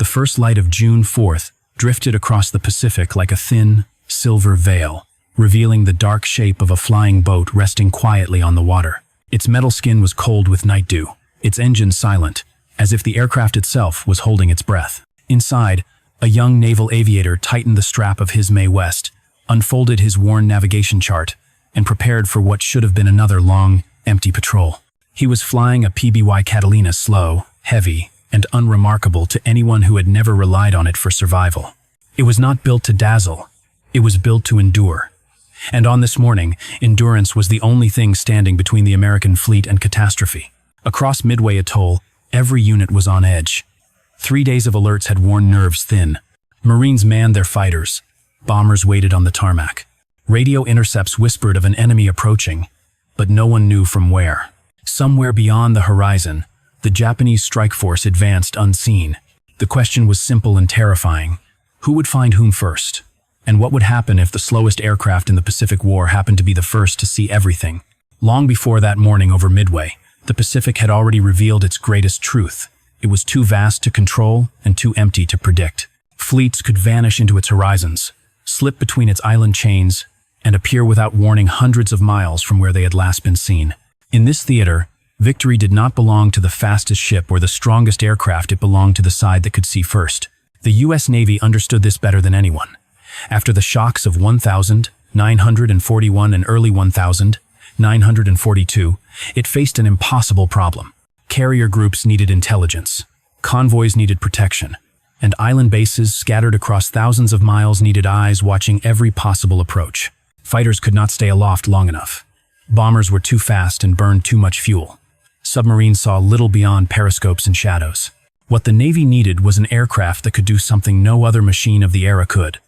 first light of June 4th drifted across the Pacific like a thin, silver veil, revealing the dark shape of a flying boat resting quietly on the water. Its metal skin was cold with night dew, its engine silent, as if the aircraft itself was holding its breath. Inside, a young naval aviator tightened the strap of his Mae West, unfolded his worn navigation chart, and prepared for what should have been another long, empty patrol. He was flying a PBY Catalina, slow, heavy, and unremarkable to anyone who had never relied on it for survival. It was not built to dazzle, it was built to endure. And on this morning, endurance was the only thing standing between the American fleet and catastrophe. Across Midway Atoll, every unit was on edge. 3 days of alerts had worn nerves thin. Marines manned their fighters. Bombers waited on the tarmac. Radio intercepts whispered of an enemy approaching, but no one knew from where. Somewhere beyond the horizon, the Japanese strike force advanced unseen. The question was simple and terrifying. Who would find whom first? And what would happen if the slowest aircraft in the Pacific War happened to be the first to see everything? Long before that morning over Midway, the Pacific had already revealed its greatest truth. It was too vast to control and too empty to predict. Fleets could vanish into its horizons, slip between its island chains, and appear without warning hundreds of miles from where they had last been seen. In this theater, victory did not belong to the fastest ship or the strongest aircraft, it belonged to the side that could see first. The U.S. Navy understood this better than anyone. After the shocks of 1941 and early 1942, it faced an impossible problem. Carrier groups needed intelligence, convoys needed protection, and island bases scattered across thousands of miles needed eyes watching every possible approach. Fighters could not stay aloft long enough. Bombers were too fast and burned too much fuel. Submarines saw little beyond periscopes and shadows. What the Navy needed was an aircraft that could do something no other machine of the era could: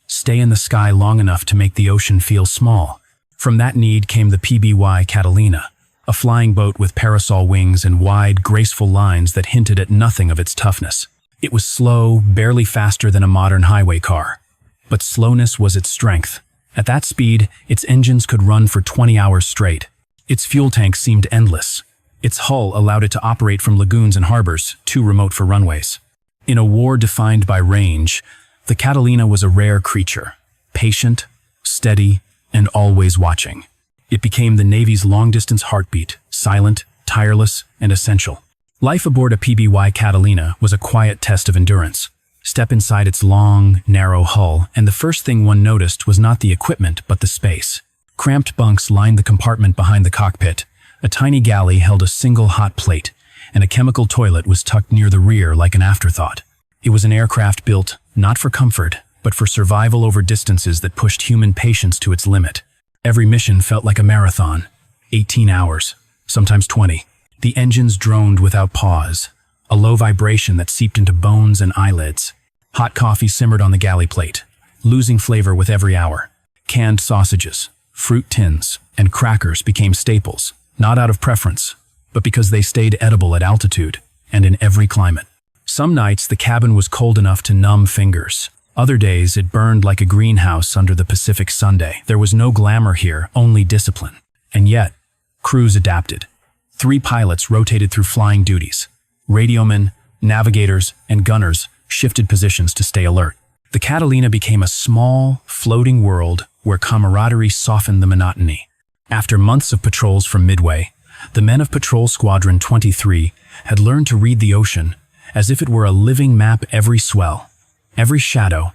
stay in the sky long enough to make the ocean feel small. From that need came the PBY Catalina, a flying boat with parasol wings and wide, graceful lines that hinted at nothing of its toughness. It was slow, barely faster than a modern highway car. But slowness was its strength. At that speed, its engines could run for 20 hours straight. Its fuel tank seemed endless. Its hull allowed it to operate from lagoons and harbors, too remote for runways. In a war defined by range, the Catalina was a rare creature, patient, steady, and always watching. It became the Navy's long-distance heartbeat, silent, tireless, and essential. Life aboard a PBY Catalina was a quiet test of endurance. Step inside its long, narrow hull, and the first thing one noticed was not the equipment but the space. Cramped bunks lined the compartment behind the cockpit. A tiny galley held a single hot plate, and a chemical toilet was tucked near the rear like an afterthought. It was an aircraft built, not for comfort, but for survival over distances that pushed human patience to its limit. Every mission felt like a marathon, 18 hours, sometimes 20. The engines droned without pause, a low vibration that seeped into bones and eyelids. Hot coffee simmered on the galley plate, losing flavor with every hour. Canned sausages, fruit tins, and crackers became staples, not out of preference, but because they stayed edible at altitude and in every climate. Some nights the cabin was cold enough to numb fingers. Other days it burned like a greenhouse under the Pacific Sunday. There was no glamour here, only discipline. And yet, crews adapted. 3 pilots rotated through flying duties. Radiomen, navigators, and gunners shifted positions to stay alert. The Catalina became a small, floating world where camaraderie softened the monotony. After months of patrols from Midway, the men of Patrol Squadron 23 had learned to read the ocean as if it were a living map. Every swell, every shadow,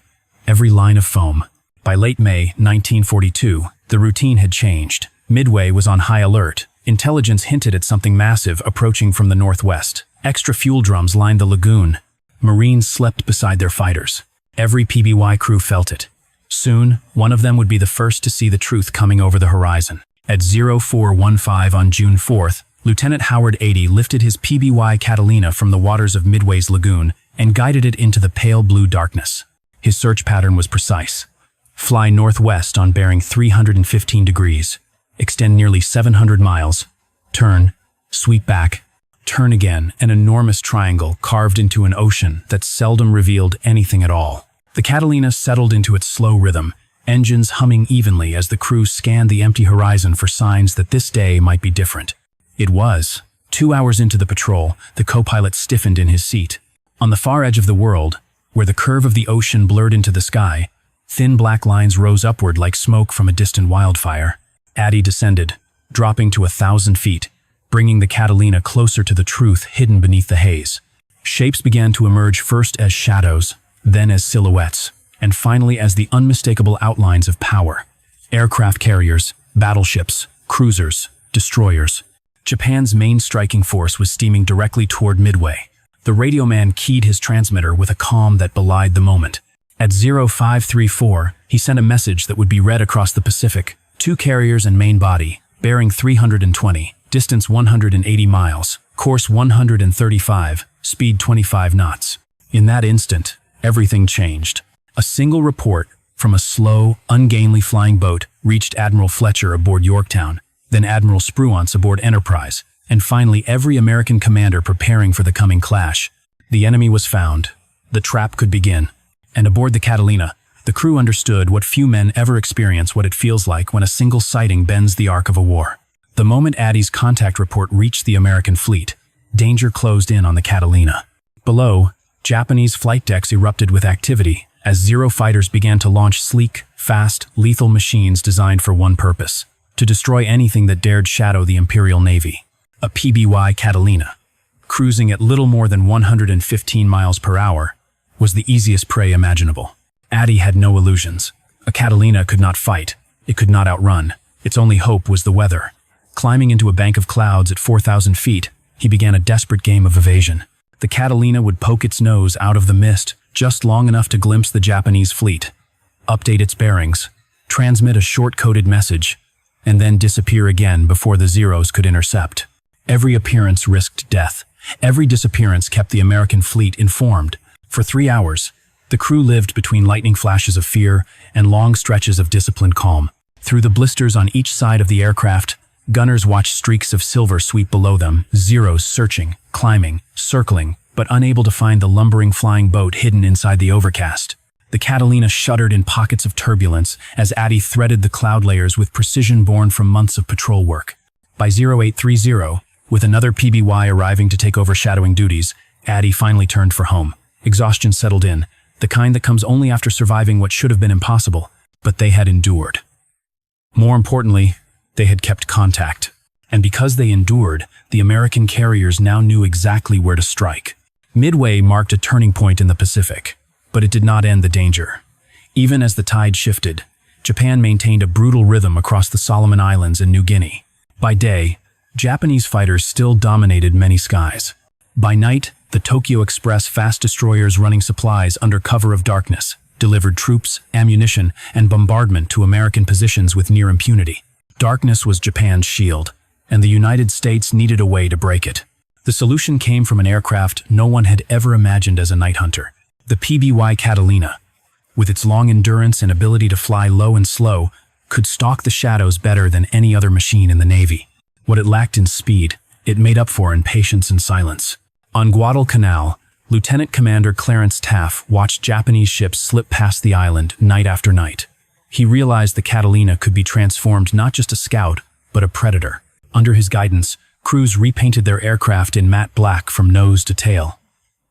every line of foam. By late May 1942, the routine had changed. Midway was on high alert. Intelligence hinted at something massive approaching from the northwest. Extra fuel drums lined the lagoon. Marines slept beside their fighters. Every PBY crew felt it. Soon, one of them would be the first to see the truth coming over the horizon. At 0415 on June 4th, Lieutenant Howard 80 lifted his PBY Catalina from the waters of Midway's lagoon and guided it into the pale blue darkness. His search pattern was precise. Fly northwest on bearing 315 degrees, extend nearly 700 miles, turn, sweep back, turn again, an enormous triangle carved into an ocean that seldom revealed anything at all. The Catalina settled into its slow rhythm, engines humming evenly as the crew scanned the empty horizon for signs that this day might be different. It was. 2 hours into the patrol, the co-pilot stiffened in his seat. On the far edge of the world, where the curve of the ocean blurred into the sky, thin black lines rose upward like smoke from a distant wildfire. Addy descended, dropping to 1,000 feet, bringing the Catalina closer to the truth hidden beneath the haze. Shapes began to emerge first as shadows, then as silhouettes, and finally as the unmistakable outlines of power. Aircraft carriers, battleships, cruisers, destroyers. Japan's main striking force was steaming directly toward Midway. The radio man keyed his transmitter with a calm that belied the moment. At 0534, he sent a message that would be read across the Pacific. 2 carriers and main body, bearing 320, distance 180 miles, course 135, speed 25 knots. In that instant, everything changed. A single report from a slow, ungainly flying boat reached Admiral Fletcher aboard Yorktown, then Admiral Spruance aboard Enterprise, and finally every American commander preparing for the coming clash. The enemy was found. The trap could begin. And aboard the Catalina, the crew understood what few men ever experience, what it feels like when a single sighting bends the arc of a war. The moment Addy's contact report reached the American fleet, danger closed in on the Catalina. Below, Japanese flight decks erupted with activity as Zero fighters began to launch sleek, fast, lethal machines designed for one purpose: to destroy anything that dared shadow the Imperial Navy. A PBY Catalina, cruising at little more than 115 miles per hour, was the easiest prey imaginable. Addy had no illusions. A Catalina could not fight. It could not outrun. Its only hope was the weather. Climbing into a bank of clouds at 4,000 feet, he began a desperate game of evasion. The Catalina would poke its nose out of the mist just long enough to glimpse the Japanese fleet, update its bearings, transmit a short-coded message, and then disappear again before the Zeros could intercept. Every appearance risked death. Every disappearance kept the American fleet informed. For 3 hours, the crew lived between lightning flashes of fear and long stretches of disciplined calm. Through the blisters on each side of the aircraft, gunners watched streaks of silver sweep below them, Zeros searching, climbing, circling, but unable to find the lumbering flying boat hidden inside the overcast. The Catalina shuddered in pockets of turbulence as Addy threaded the cloud layers with precision born from months of patrol work. By 0830, with another PBY arriving to take over shadowing duties, Addy finally turned for home. Exhaustion settled in, the kind that comes only after surviving what should have been impossible, but they had endured. More importantly, they had kept contact. And because they endured, the American carriers now knew exactly where to strike. Midway marked a turning point in the Pacific, but it did not end the danger. Even as the tide shifted, Japan maintained a brutal rhythm across the Solomon Islands and New Guinea. By day, Japanese fighters still dominated many skies. By night, the Tokyo Express fast destroyers running supplies under cover of darkness delivered troops, ammunition, and bombardment to American positions with near impunity. Darkness was Japan's shield, and the United States needed a way to break it. The solution came from an aircraft no one had ever imagined as a night hunter. The PBY Catalina, with its long endurance and ability to fly low and slow, could stalk the shadows better than any other machine in the Navy. What it lacked in speed, it made up for in patience and silence. On Guadalcanal, Lieutenant Commander Clarence Taff watched Japanese ships slip past the island night after night. He realized the Catalina could be transformed not just a scout, but a predator. Under his guidance, crews repainted their aircraft in matte black from nose to tail.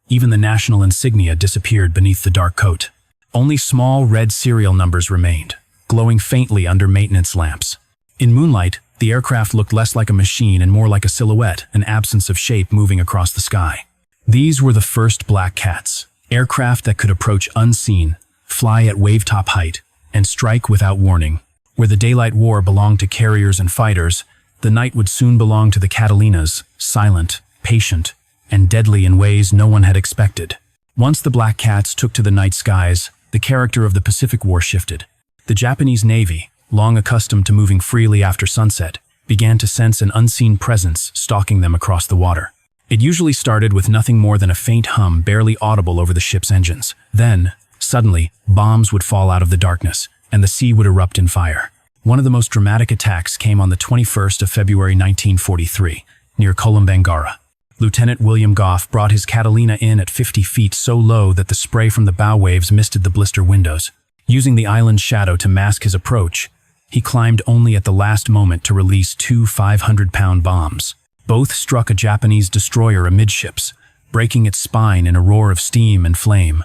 Even the national insignia disappeared beneath the dark coat. Only small red serial numbers remained, glowing faintly under maintenance lamps. In moonlight, the aircraft looked less like a machine and more like a silhouette, an absence of shape moving across the sky. These were the first Black Cats, aircraft that could approach unseen, fly at wave-top height, and strike without warning. Where the daylight war belonged to carriers and fighters, the night would soon belong to the Catalinas, silent, patient, and deadly in ways no one had expected. Once the Black Cats took to the night skies, the character of the Pacific War shifted. The Japanese Navy, long accustomed to moving freely after sunset, began to sense an unseen presence stalking them across the water. It usually started with nothing more than a faint hum barely audible over the ship's engines. Then, suddenly, bombs would fall out of the darkness, and the sea would erupt in fire. One of the most dramatic attacks came on the 21st of February 1943, near Kolombangara. Lieutenant William Goff brought his Catalina in at 50 feet so low that the spray from the bow waves misted the blister windows. Using the island's shadow to mask his approach, he climbed only at the last moment to release 2 500-pound bombs. Both struck a Japanese destroyer amidships, breaking its spine in a roar of steam and flame.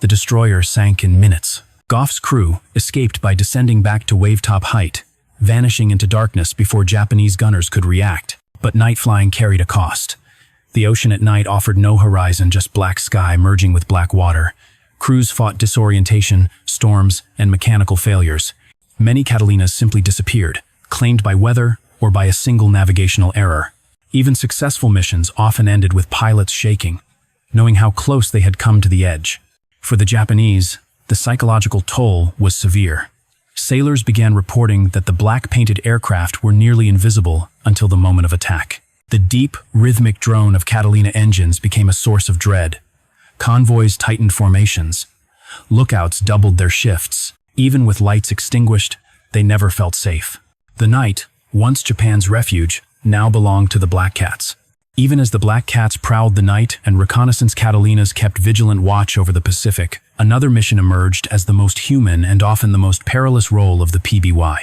The destroyer sank in minutes. Gough's crew escaped by descending back to wavetop height, vanishing into darkness before Japanese gunners could react. But night flying carried a cost. The ocean at night offered no horizon, just black sky merging with black water. Crews fought disorientation, storms, and mechanical failures. Many Catalinas simply disappeared, claimed by weather or by a single navigational error. Even successful missions often ended with pilots shaking, knowing how close they had come to the edge. For the Japanese, the psychological toll was severe. Sailors began reporting that the black-painted aircraft were nearly invisible until the moment of attack. The deep, rhythmic drone of Catalina engines became a source of dread. Convoys tightened formations. Lookouts doubled their shifts. Even with lights extinguished, they never felt safe. The night, once Japan's refuge, now belonged to the Black Cats. Even as the Black Cats prowled the night and reconnaissance Catalinas kept vigilant watch over the Pacific, another mission emerged as the most human and often the most perilous role of the PBY.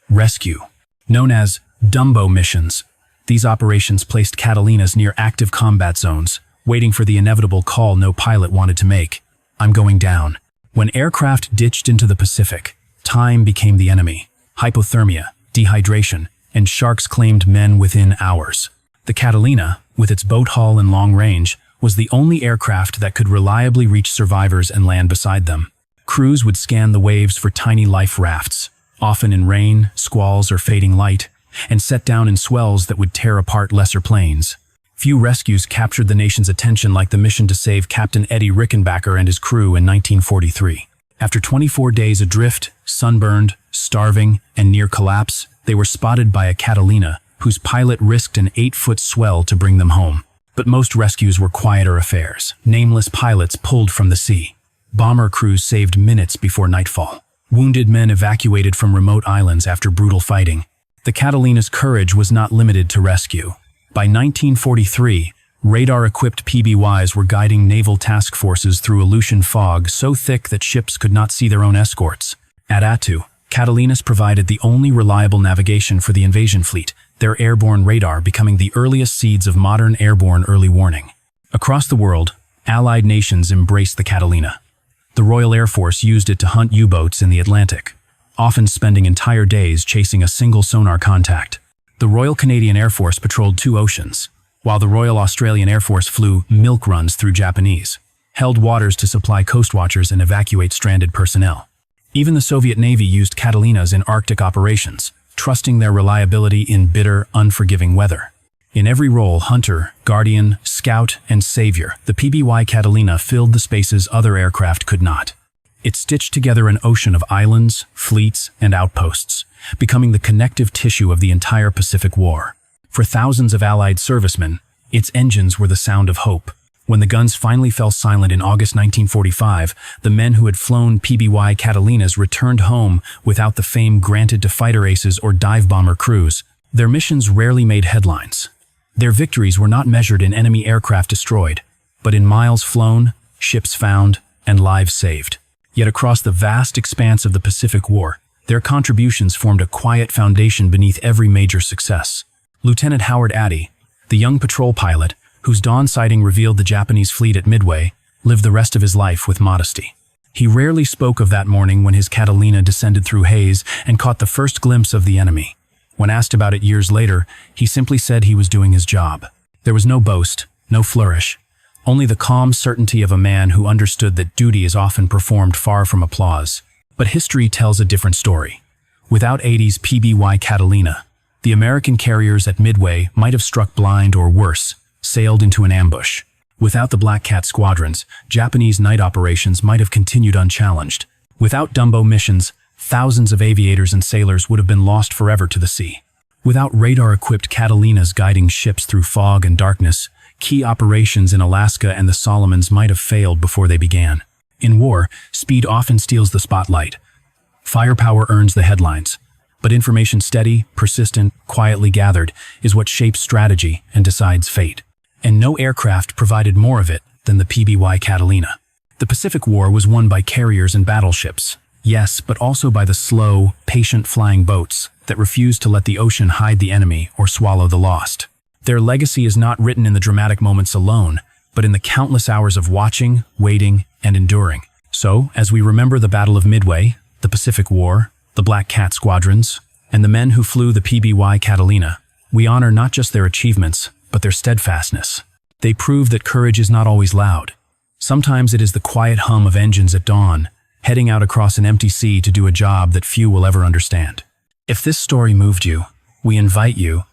Rescue. Known as Dumbo missions, these operations placed Catalinas near active combat zones, waiting for the inevitable call no pilot wanted to make. I'm going down. When aircraft ditched into the Pacific, time became the enemy. Hypothermia, dehydration, and sharks claimed men within hours. The Catalina, with its boat hull and long range, was the only aircraft that could reliably reach survivors and land beside them. Crews would scan the waves for tiny life rafts, often in rain, squalls, or fading light, and set down in swells that would tear apart lesser planes. Few rescues captured the nation's attention like the mission to save Captain Eddie Rickenbacker and his crew in 1943. After 24 days adrift, sunburned, starving, and near collapse, they were spotted by a Catalina, whose pilot risked an 8-foot swell to bring them home. But most rescues were quieter affairs. Nameless pilots pulled from the sea. Bomber crews saved minutes before nightfall. Wounded men evacuated from remote islands after brutal fighting. The Catalina's courage was not limited to rescue. By 1943, radar-equipped PBYs were guiding naval task forces through Aleutian fog so thick that ships could not see their own escorts. At Attu, Catalinas provided the only reliable navigation for the invasion fleet, their airborne radar becoming the earliest seeds of modern airborne early warning. Across the world, Allied nations embraced the Catalina. The Royal Air Force used it to hunt U-boats in the Atlantic, often spending entire days chasing a single sonar contact. The Royal Canadian Air Force patrolled 2 oceans, while the Royal Australian Air Force flew milk runs through Japanese, held waters to supply coast watchers and evacuate stranded personnel. Even the Soviet Navy used Catalinas in Arctic operations, trusting their reliability in bitter, unforgiving weather. In every role, hunter, guardian, scout, and savior, the PBY Catalina filled the spaces other aircraft could not. It stitched together an ocean of islands, fleets, and outposts, becoming the connective tissue of the entire Pacific War. For thousands of Allied servicemen, its engines were the sound of hope. When the guns finally fell silent in August 1945, the men who had flown PBY Catalinas returned home without the fame granted to fighter aces or dive bomber crews. Their missions rarely made headlines. Their victories were not measured in enemy aircraft destroyed, but in miles flown, ships found, and lives saved. Yet across the vast expanse of the Pacific War, their contributions formed a quiet foundation beneath every major success. Lieutenant Howard Addy, the young patrol pilot, whose dawn sighting revealed the Japanese fleet at Midway, lived the rest of his life with modesty. He rarely spoke of that morning when his Catalina descended through haze and caught the first glimpse of the enemy. When asked about it years later, he simply said he was doing his job. There was no boast, no flourish, only the calm certainty of a man who understood that duty is often performed far from applause. But history tells a different story. Without 80's PBY Catalina, the American carriers at Midway might have struck blind or worse, sailed into an ambush. Without the Black Cat squadrons, Japanese night operations might have continued unchallenged. Without Dumbo missions, thousands of aviators and sailors would have been lost forever to the sea. Without radar-equipped Catalinas guiding ships through fog and darkness, key operations in Alaska and the Solomons might have failed before they began. In war, speed often steals the spotlight. Firepower earns the headlines. But information steady, persistent, quietly gathered is what shapes strategy and decides fate. And no aircraft provided more of it than the PBY Catalina. The Pacific War was won by carriers and battleships, yes, but also by the slow, patient flying boats that refused to let the ocean hide the enemy or swallow the lost. Their legacy is not written in the dramatic moments alone, but in the countless hours of watching, waiting, and enduring. So, as we remember the Battle of Midway, the Pacific War, the Black Cat squadrons, and the men who flew the PBY Catalina, we honor not just their achievements, but their steadfastness. They prove that courage is not always loud. Sometimes it is the quiet hum of engines at dawn, heading out across an empty sea to do a job that few will ever understand. If this story moved you, we invite you